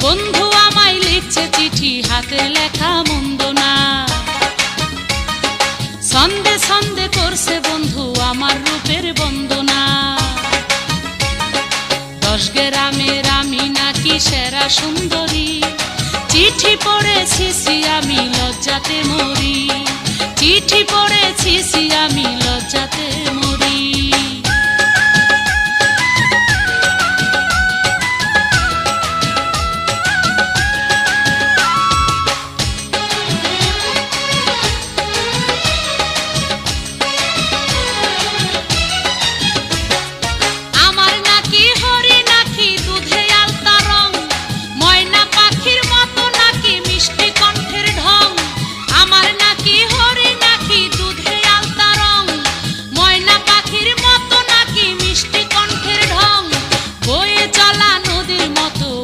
বন্ধু আমায় লিখছে চিঠি, হাতের লেখা মন্দ না। ছন্দে ছন্দে করছে বন্ধু আমার রূপের বন্দনা। 10 গ্রামের আমি নাকি সেরা সুন্দরী, চিঠি পড়েছি আমি লজ্জাতে মরি। চিঠি পড়েছি আমি লজ্জাতে মরি।